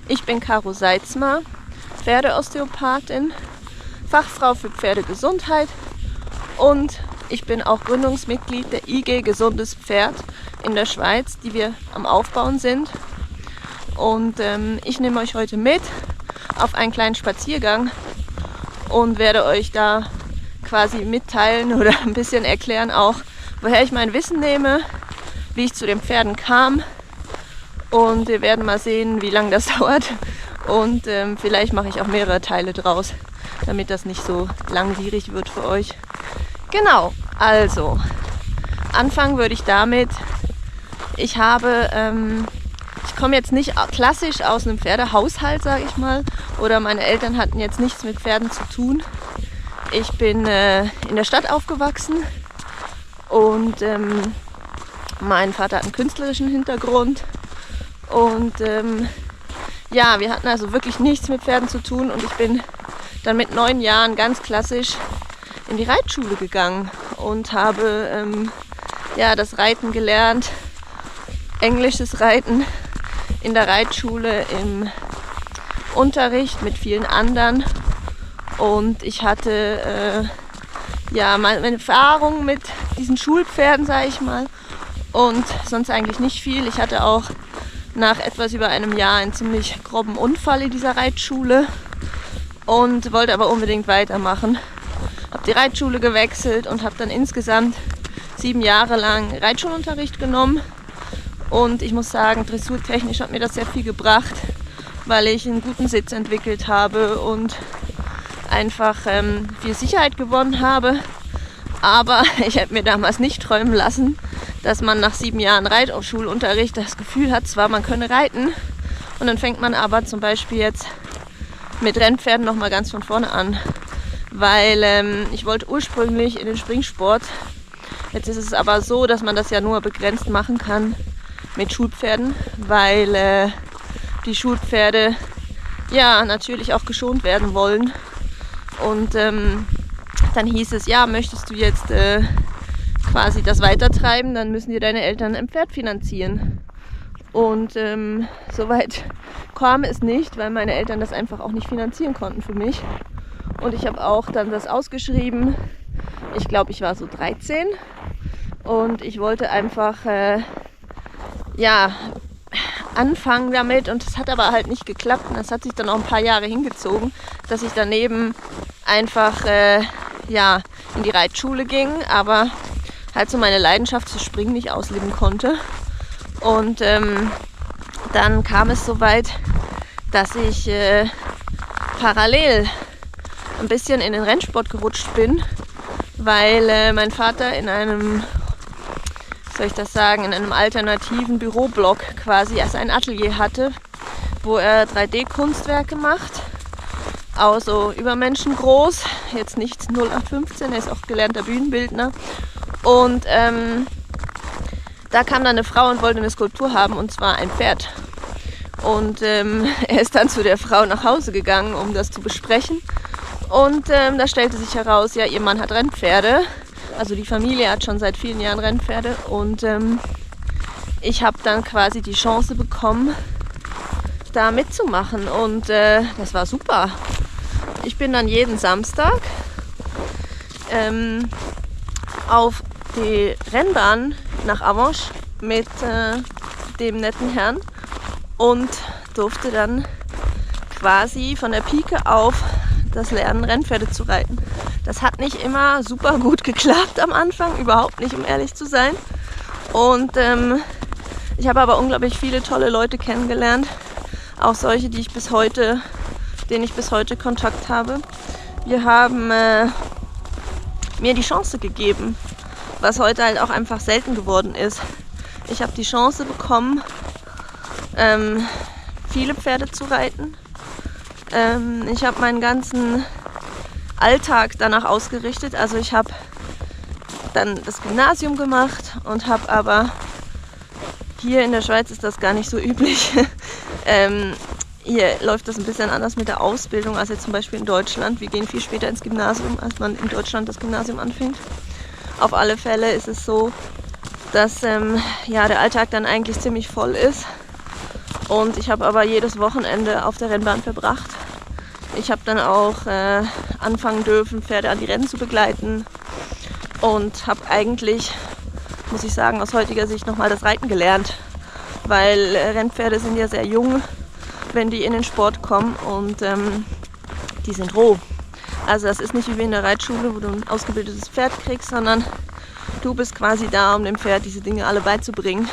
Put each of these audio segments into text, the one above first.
Ich bin Caro Seitzma, Pferdeosteopathin, Fachfrau für Pferdegesundheit und ich bin auch Gründungsmitglied der IG Gesundes Pferd in der Schweiz, die wir am Aufbauen sind. Und ich nehme euch heute mit auf einen kleinen Spaziergang und werde euch da quasi mitteilen oder ein bisschen erklären auch, woher ich mein Wissen nehme, wie ich zu den Pferden kam. Und wir werden mal sehen, wie lange das dauert. Und vielleicht mache ich auch mehrere Teile draus, damit das nicht so langwierig wird für euch. Genau, also anfangen würde ich damit, ich komme jetzt nicht klassisch aus einem Pferdehaushalt, sage ich mal, oder meine Eltern hatten jetzt nichts mit Pferden zu tun. Ich bin in der Stadt aufgewachsen und mein Vater hat einen künstlerischen Hintergrund. Und wir hatten also wirklich nichts mit Pferden zu tun und ich bin dann mit 9 Jahren ganz klassisch in die Reitschule gegangen und habe das Reiten gelernt, englisches Reiten in der Reitschule im Unterricht mit vielen anderen und ich hatte meine Erfahrung mit diesen Schulpferden, sage ich mal, und sonst eigentlich nicht viel. Ich hatte auch nach etwas über einem Jahr einen ziemlich groben Unfall in dieser Reitschule und wollte aber unbedingt weitermachen. Habe die Reitschule gewechselt und habe dann insgesamt 7 Jahre lang Reitschulunterricht genommen. Und ich muss sagen, dressurtechnisch hat mir das sehr viel gebracht, weil ich einen guten Sitz entwickelt habe und einfach viel Sicherheit gewonnen habe. Aber ich hätte mir damals nicht träumen lassen, dass man nach 7 Jahren Reitschulunterricht das Gefühl hat, zwar man könne reiten und dann fängt man aber zum Beispiel jetzt mit Rennpferden nochmal ganz von vorne an, weil ich wollte ursprünglich in den Springsport. Jetzt ist es aber so, dass man das ja nur begrenzt machen kann mit Schulpferden, weil die Schulpferde ja natürlich auch geschont werden wollen und dann hieß es, ja, möchtest du jetzt quasi das weitertreiben, dann müssen dir deine Eltern ein Pferd finanzieren. Und soweit kam es nicht, weil meine Eltern das einfach auch nicht finanzieren konnten für mich. Und ich habe auch dann das ausgeschrieben. Ich glaube, ich war so 13 und ich wollte einfach anfangen damit und es hat aber halt nicht geklappt. Und das hat sich dann auch ein paar Jahre hingezogen, dass ich daneben einfach in die Reitschule ging, aber halt so meine Leidenschaft zu Springen nicht ausleben konnte. Und dann kam es so weit, dass ich parallel ein bisschen in den Rennsport gerutscht bin, weil mein Vater in einem, in einem alternativen Büroblock quasi erst ein Atelier hatte, wo er 3D-Kunstwerke macht, auch so übermenschengroß, jetzt nicht 0815, er ist auch gelernter Bühnenbildner. Und da kam dann eine Frau und wollte eine Skulptur haben, und zwar ein Pferd. Und er ist dann zu der Frau nach Hause gegangen, um das zu besprechen. Und da stellte sich heraus, ja, ihr Mann hat Rennpferde. Also die Familie hat schon seit vielen Jahren Rennpferde. Und ich habe dann quasi die Chance bekommen, da mitzumachen. Und das war super. Ich bin dann jeden Samstag auf die Rennbahn nach Avenches mit dem netten Herrn und durfte dann quasi von der Pike auf das Lernen, Rennpferde zu reiten. Das hat nicht immer super gut geklappt am Anfang, überhaupt nicht, um ehrlich zu sein. Und ich habe aber unglaublich viele tolle Leute kennengelernt, auch solche, denen ich bis heute Kontakt habe. Wir haben mir die Chance gegeben, was heute halt auch einfach selten geworden ist. Ich habe die Chance bekommen, viele Pferde zu reiten. Ich habe meinen ganzen Alltag danach ausgerichtet. Also ich habe dann das Gymnasium gemacht und habe aber, hier in der Schweiz ist das gar nicht so üblich, hier läuft das ein bisschen anders mit der Ausbildung als jetzt zum Beispiel in Deutschland. Wir gehen viel später ins Gymnasium, als man in Deutschland das Gymnasium anfängt. Auf alle Fälle ist es so, dass der Alltag dann eigentlich ziemlich voll ist. Und ich habe aber jedes Wochenende auf der Rennbahn verbracht. Ich habe dann auch anfangen dürfen, Pferde an die Rennen zu begleiten und habe eigentlich, muss ich sagen, aus heutiger Sicht nochmal das Reiten gelernt, weil Rennpferde sind ja sehr jung, wenn die in den Sport kommen und die sind roh. Also das ist nicht wie in der Reitschule, wo du ein ausgebildetes Pferd kriegst, sondern du bist quasi da, um dem Pferd diese Dinge alle beizubringen.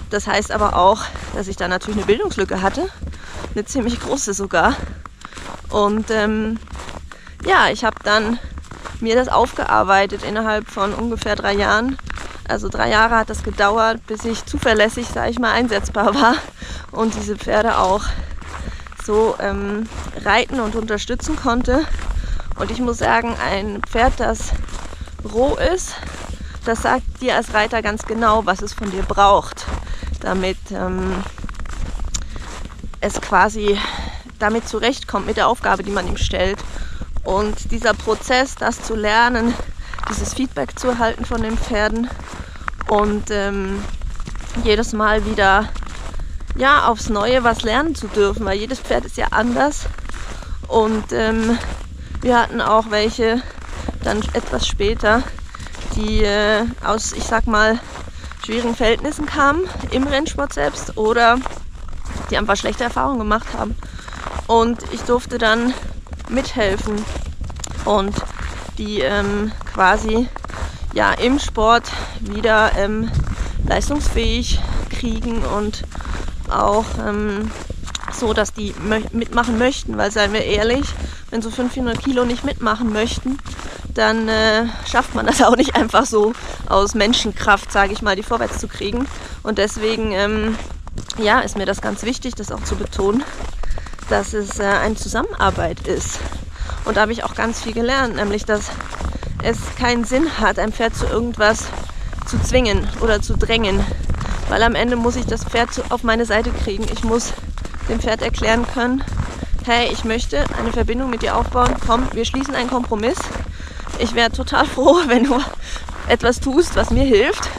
Das heißt aber auch, dass ich da natürlich eine Bildungslücke hatte, eine ziemlich große sogar. Und ich habe dann mir das aufgearbeitet innerhalb von ungefähr 3 Jahren. Also 3 Jahre hat das gedauert, bis ich zuverlässig, sage ich mal, einsetzbar war und diese Pferde auch so reiten und unterstützen konnte. Und ich muss sagen, ein Pferd, das roh ist, das sagt dir als Reiter ganz genau, was es von dir braucht, damit es quasi damit zurechtkommt mit der Aufgabe, die man ihm stellt. Und dieser Prozess, das zu lernen, dieses Feedback zu erhalten von den Pferden und jedes Mal wieder aufs Neue was lernen zu dürfen, weil jedes Pferd ist ja anders. Und wir hatten auch welche dann etwas später, die aus, ich sag mal, schwierigen Verhältnissen kamen im Rennsport selbst oder die einfach schlechte Erfahrungen gemacht haben. Und ich durfte dann mithelfen und die quasi im Sport wieder leistungsfähig kriegen und auch so, dass die mitmachen möchten, weil, seien wir ehrlich, wenn so 500 Kilo nicht mitmachen möchten, dann schafft man das auch nicht einfach so aus Menschenkraft, sage ich mal, die vorwärts zu kriegen. Und deswegen ist mir das ganz wichtig, das auch zu betonen, dass es eine Zusammenarbeit ist. Und da habe ich auch ganz viel gelernt, nämlich, dass es keinen Sinn hat, ein Pferd zu irgendwas zu zwingen oder zu drängen. Weil am Ende muss ich das Pferd auf meine Seite kriegen. Ich muss dem Pferd erklären können, hey, ich möchte eine Verbindung mit dir aufbauen, komm, wir schließen einen Kompromiss. Ich wäre total froh, wenn du etwas tust, was mir hilft.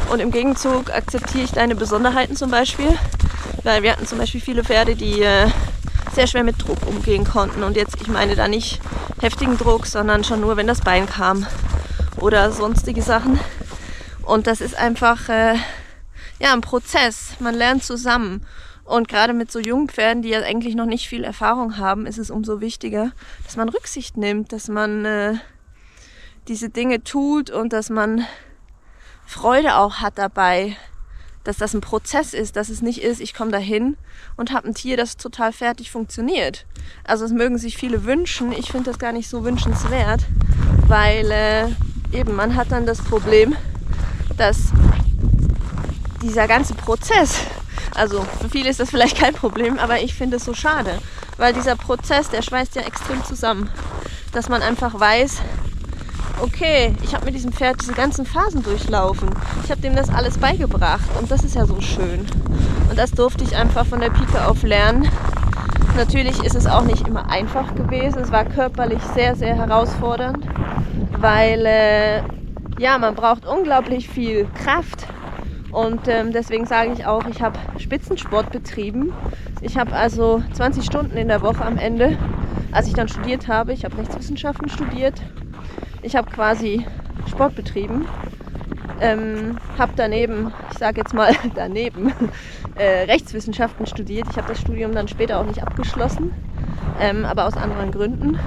Und im Gegenzug akzeptiere ich deine Besonderheiten zum Beispiel. Weil wir hatten zum Beispiel viele Pferde, die sehr schwer mit Druck umgehen konnten. Und jetzt, ich meine da nicht heftigen Druck, sondern schon nur, wenn das Bein kam oder sonstige Sachen. Und das ist einfach ein Prozess. Man lernt zusammen. Und gerade mit so jungen Pferden, die ja eigentlich noch nicht viel Erfahrung haben, ist es umso wichtiger, dass man Rücksicht nimmt, dass man diese Dinge tut und dass man Freude auch hat dabei, dass das ein Prozess ist, dass es nicht ist, ich komme dahin und habe ein Tier, das total fertig funktioniert. Also das mögen sich viele wünschen, ich finde das gar nicht so wünschenswert, weil man hat dann das Problem, dass dieser ganze Prozess, also für viele ist das vielleicht kein Problem, aber ich finde es so schade, weil dieser Prozess, der schweißt ja extrem zusammen, dass man einfach weiß, okay, ich habe mit diesem Pferd diese ganzen Phasen durchlaufen. Ich habe dem das alles beigebracht und das ist ja so schön. Und das durfte ich einfach von der Pike auf lernen. Natürlich ist es auch nicht immer einfach gewesen. Es war körperlich sehr, sehr herausfordernd, weil man braucht unglaublich viel Kraft. Und deswegen sage ich auch, ich habe Spitzensport betrieben. Ich habe also 20 Stunden in der Woche am Ende, als ich dann studiert habe. Ich habe Rechtswissenschaften studiert. Ich habe quasi Sport betrieben, habe daneben, ich sage jetzt mal Rechtswissenschaften studiert. Ich habe das Studium dann später auch nicht abgeschlossen, aber aus anderen Gründen.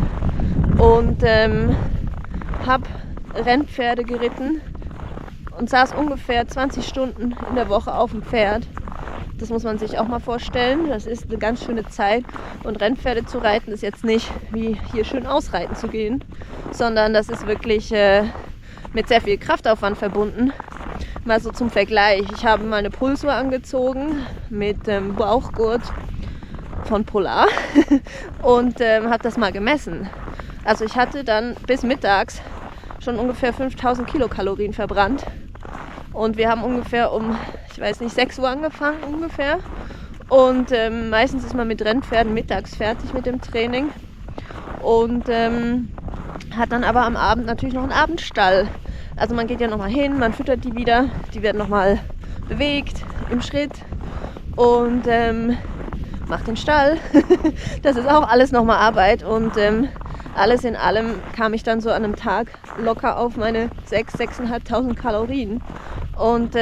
Und habe Rennpferde geritten und saß ungefähr 20 Stunden in der Woche auf dem Pferd. Das muss man sich auch mal vorstellen. Das ist eine ganz schöne Zeit. Und Rennpferde zu reiten ist jetzt nicht wie hier schön ausreiten zu gehen, sondern das ist wirklich mit sehr viel Kraftaufwand verbunden. Mal so zum Vergleich. Ich habe mal eine Pulsuhr angezogen mit Bauchgurt von Polar und habe das mal gemessen. Also ich hatte dann bis mittags schon ungefähr 5000 Kilokalorien verbrannt. Und wir haben ungefähr um, 6 Uhr angefangen ungefähr. Und meistens ist man mit Rennpferden mittags fertig mit dem Training. Und hat dann aber am Abend natürlich noch einen Abendstall. Also man geht ja nochmal hin, man füttert die wieder. Die werden nochmal bewegt im Schritt. und mache den Stall. Das ist auch alles nochmal Arbeit und alles in allem kam ich dann so an einem Tag locker auf meine 6.500 Kalorien. Und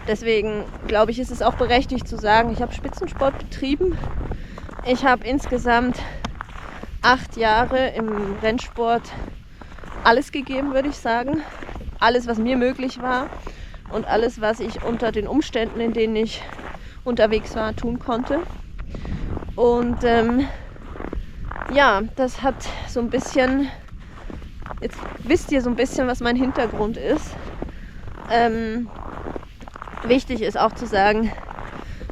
deswegen glaube ich, ist es auch berechtigt zu sagen, ich habe Spitzensport betrieben. Ich habe insgesamt 8 Jahre im Rennsport alles gegeben, würde ich sagen. Alles, was mir möglich war und alles, was ich unter den Umständen, in denen ich unterwegs war, tun konnte. Und ja, das hat so ein bisschen, jetzt wisst ihr so ein bisschen, was mein Hintergrund ist. Wichtig ist auch zu sagen,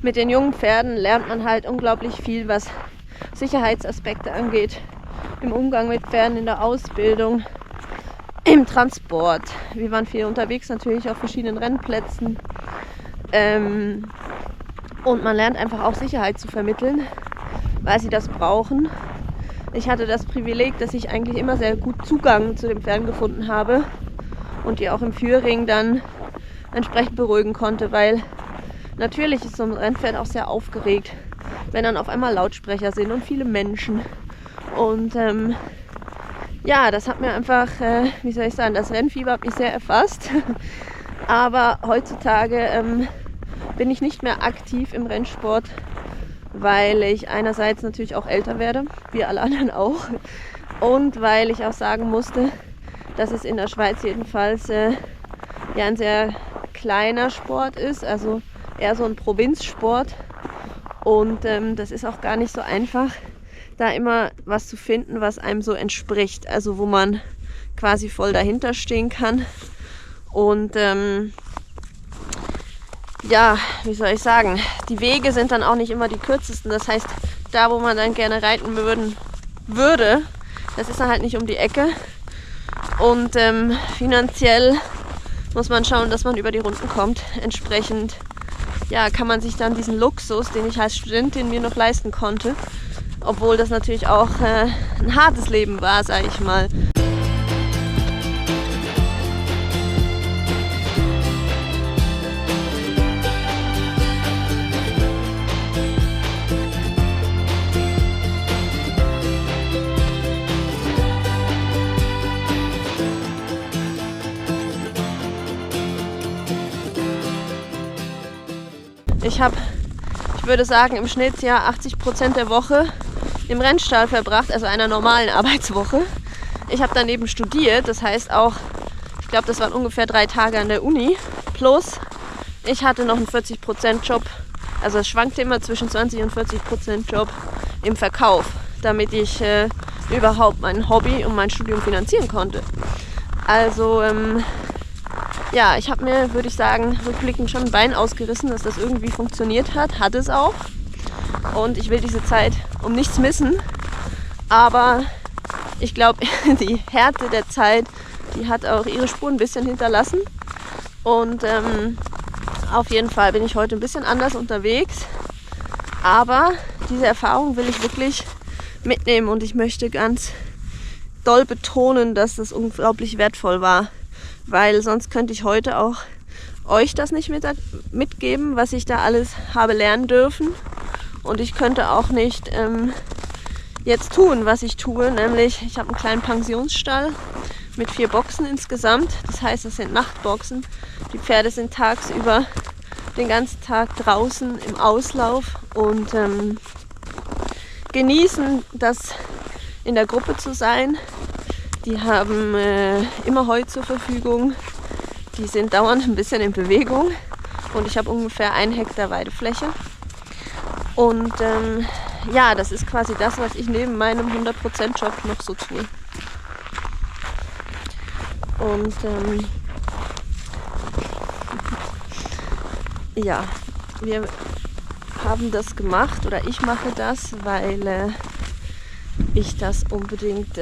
mit den jungen Pferden lernt man halt unglaublich viel, was Sicherheitsaspekte angeht, im Umgang mit Pferden, in der Ausbildung, im Transport. Wir waren viel unterwegs, natürlich auf verschiedenen Rennplätzen. Und man lernt einfach auch Sicherheit zu vermitteln, weil sie das brauchen. Ich hatte das Privileg, dass ich eigentlich immer sehr gut Zugang zu den Pferden gefunden habe und die auch im Führring dann entsprechend beruhigen konnte, weil natürlich ist so ein Rennpferd auch sehr aufgeregt, wenn dann auf einmal Lautsprecher sind und viele Menschen. Und ja, das hat mir einfach, wie soll ich sagen, das Rennfieber hat mich sehr erfasst. Aber heutzutage bin ich nicht mehr aktiv im Rennsport, weil ich einerseits natürlich auch älter werde, wie alle anderen auch. Und weil ich auch sagen musste, dass es in der Schweiz jedenfalls ja ein sehr kleiner Sport ist, also eher so ein Provinzsport. Und das ist auch gar nicht so einfach, da immer was zu finden, was einem so entspricht. Also wo man quasi voll dahinter stehen kann. Und ja, wie soll ich sagen, die Wege sind dann auch nicht immer die kürzesten. Das heißt, da wo man dann gerne reiten würde, das ist dann halt nicht um die Ecke. Und finanziell muss man schauen, dass man über die Runden kommt. Entsprechend ja, kann man sich dann diesen Luxus, den ich als Studentin mir noch leisten konnte, obwohl das natürlich auch ein hartes Leben war, sage ich mal. Ich würde sagen, im Schnitt ja 80% der Woche im Rennstall verbracht, also einer normalen Arbeitswoche. Ich habe daneben studiert, das heißt auch, ich glaube, das waren ungefähr 3 Tage an der Uni. Plus, ich hatte noch einen 40% Job, also es schwankte immer zwischen 20 und 40% Job im Verkauf, damit ich überhaupt mein Hobby und mein Studium finanzieren konnte. Also ja, ich habe mir, würde ich sagen, rückblickend schon ein Bein ausgerissen, dass das irgendwie funktioniert hat. Hat es auch. Und ich will diese Zeit um nichts missen. Aber ich glaube, die Härte der Zeit, die hat auch ihre Spuren ein bisschen hinterlassen. Und auf jeden Fall bin ich heute ein bisschen anders unterwegs. Aber diese Erfahrung will ich wirklich mitnehmen. Und ich möchte ganz doll betonen, dass das unglaublich wertvoll war. Weil sonst könnte ich heute auch euch das nicht mitgeben, was ich da alles habe lernen dürfen. Und ich könnte auch nicht jetzt tun, was ich tue. Nämlich, ich habe einen kleinen Pensionsstall mit 4 Boxen insgesamt. Das heißt, das sind Nachtboxen. Die Pferde sind tagsüber den ganzen Tag draußen im Auslauf und genießen das in der Gruppe zu sein. Die haben immer Heu zur Verfügung. Die sind dauernd ein bisschen in Bewegung. Und ich habe ungefähr 1 Hektar Weidefläche. Und ja, das ist quasi das, was ich neben meinem 100% Job noch so tue. Und ja, wir haben das gemacht oder ich mache das, weil ich das unbedingt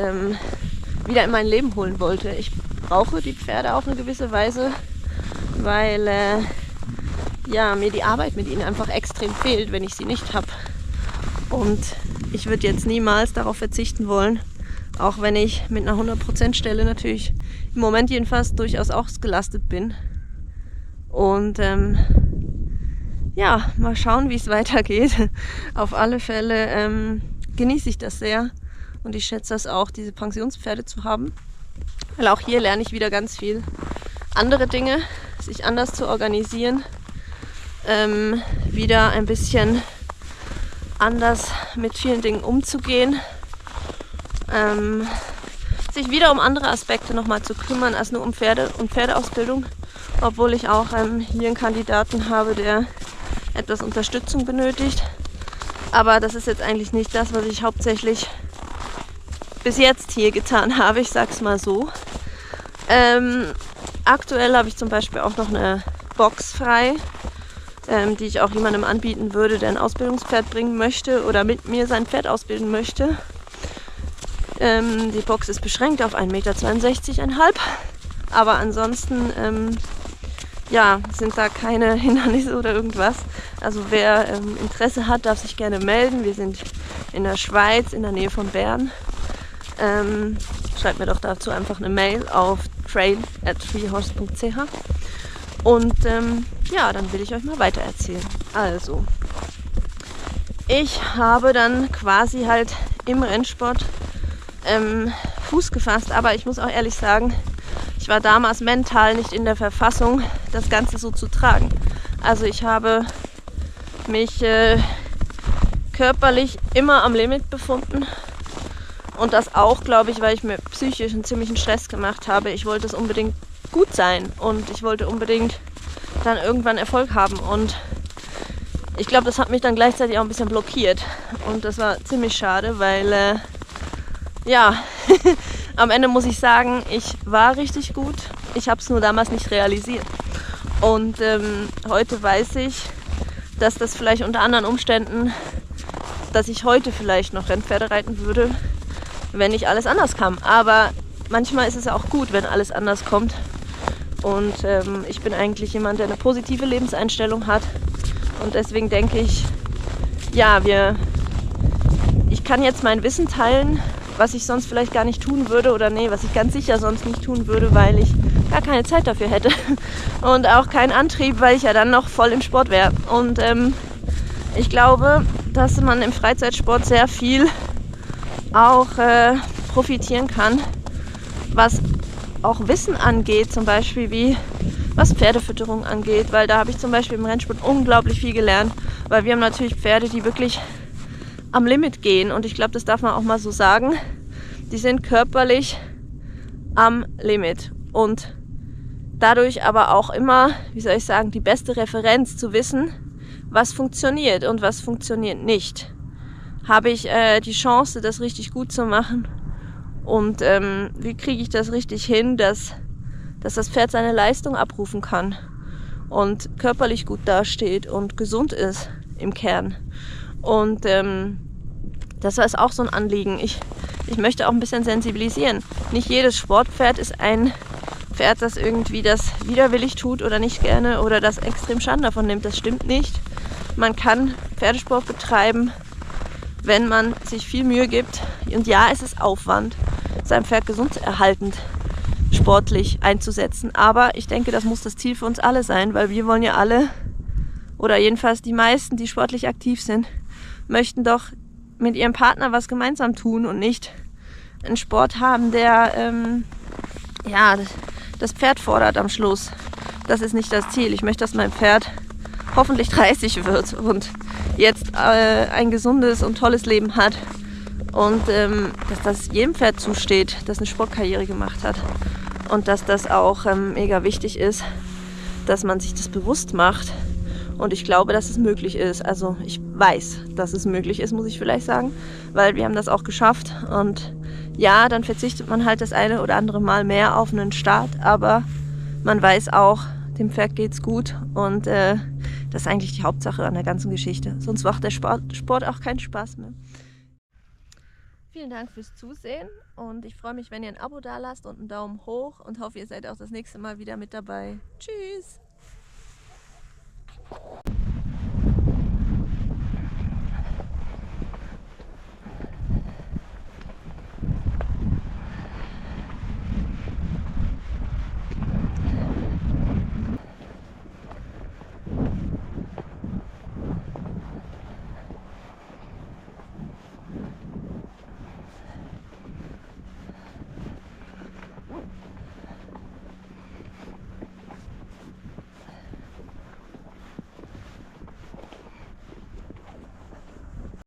wieder in mein Leben holen wollte. Ich brauche die Pferde auf eine gewisse Weise, weil ja, mir die Arbeit mit ihnen einfach extrem fehlt, wenn ich sie nicht habe. Und ich würde jetzt niemals darauf verzichten wollen, auch wenn ich mit einer 100% Stelle natürlich im Moment jedenfalls durchaus ausgelastet bin. Und ja, mal schauen, wie es weitergeht. Auf alle Fälle genieße ich das sehr und ich schätze das auch, diese Pensionspferde zu haben. Weil auch hier lerne ich wieder ganz viel andere Dinge, sich anders zu organisieren, wieder ein bisschen anders mit vielen Dingen umzugehen, sich wieder um andere Aspekte nochmal zu kümmern als nur um Pferde und Pferdeausbildung, obwohl ich auch hier einen Kandidaten habe, der etwas Unterstützung benötigt. Aber das ist jetzt eigentlich nicht das, was ich hauptsächlich bis jetzt hier getan habe, ich sag's mal so. Aktuell habe ich zum Beispiel auch noch eine Box frei, die ich auch jemandem anbieten würde, der ein Ausbildungspferd bringen möchte oder mit mir sein Pferd ausbilden möchte. Die Box ist beschränkt auf 1,62 m, aber ansonsten ja, sind da keine Hindernisse oder irgendwas. Also wer Interesse hat, darf sich gerne melden. Wir sind in der Schweiz, in der Nähe von Bern. Schreibt mir doch dazu einfach eine Mail auf trail@freehorse.ch und ja, dann will ich euch mal weiter erzählen. Also, ich habe dann quasi halt im Rennsport Fuß gefasst, aber ich muss auch ehrlich sagen, ich war damals mental nicht in der Verfassung, das Ganze so zu tragen. Also ich habe mich körperlich immer am Limit befunden. Und das auch, glaube ich, weil ich mir psychisch einen ziemlichen Stress gemacht habe. Ich wollte es unbedingt gut sein und ich wollte unbedingt dann irgendwann Erfolg haben. Und ich glaube, das hat mich dann gleichzeitig auch ein bisschen blockiert. Und das war ziemlich schade, weil, ja, am Ende muss ich sagen, ich war richtig gut. Ich habe es nur damals nicht realisiert. Und heute weiß ich, dass das vielleicht unter anderen Umständen, dass ich heute vielleicht noch Rennpferde reiten würde, wenn nicht alles anders kam. Aber manchmal ist es auch gut, wenn alles anders kommt. Und ich bin eigentlich jemand, der eine positive Lebenseinstellung hat. Und deswegen denke ich, ja, ich kann jetzt mein Wissen teilen, was ich sonst vielleicht gar nicht tun würde. Oder nee, was ich ganz sicher sonst nicht tun würde, weil ich gar keine Zeit dafür hätte. Und auch keinen Antrieb, weil ich ja dann noch voll im Sport wäre. Und ich glaube, dass man im Freizeitsport sehr viel auch profitieren kann, was auch Wissen angeht, zum Beispiel wie was Pferdefütterung angeht, weil da habe ich zum Beispiel im Rennsport unglaublich viel gelernt, weil wir haben natürlich Pferde, die wirklich am Limit gehen und ich glaube, das darf man auch mal so sagen, die sind körperlich am Limit und dadurch aber auch immer, wie soll ich sagen, die beste Referenz zu wissen, was funktioniert und was funktioniert nicht. Habe ich die Chance, das richtig gut zu machen und wie kriege ich das richtig hin, dass das Pferd seine Leistung abrufen kann und körperlich gut dasteht und gesund ist im Kern. Und das ist auch so ein Anliegen. Ich möchte auch ein bisschen sensibilisieren. Nicht jedes Sportpferd ist ein Pferd, das irgendwie das widerwillig tut oder nicht gerne oder das extrem Schaden davon nimmt. Das stimmt nicht. Man kann Pferdesport betreiben, wenn man sich viel Mühe gibt. Und ja, es ist Aufwand, sein Pferd gesunderhaltend sportlich einzusetzen. Aber ich denke, das muss das Ziel für uns alle sein, weil wir wollen ja alle, oder jedenfalls die meisten, die sportlich aktiv sind, möchten doch mit ihrem Partner was gemeinsam tun und nicht einen Sport haben, der ja, das Pferd fordert am Schluss. Das ist nicht das Ziel. Ich möchte, dass mein Pferd hoffentlich 30 wird und jetzt ein gesundes und tolles Leben hat und dass das jedem Pferd zusteht, das eine Sportkarriere gemacht hat und dass das auch mega wichtig ist, dass man sich das bewusst macht und ich glaube, dass es möglich ist. Also ich weiß, dass es möglich ist, muss ich vielleicht sagen, weil wir haben das auch geschafft und ja, dann verzichtet man halt das eine oder andere Mal mehr auf einen Start, aber man weiß auch, dem Pferd geht's gut und das ist eigentlich die Hauptsache an der ganzen Geschichte. Sonst macht der Sport auch keinen Spaß mehr. Vielen Dank fürs Zusehen und ich freue mich, wenn ihr ein Abo da lasst und einen Daumen hoch und hoffe, ihr seid auch das nächste Mal wieder mit dabei. Tschüss!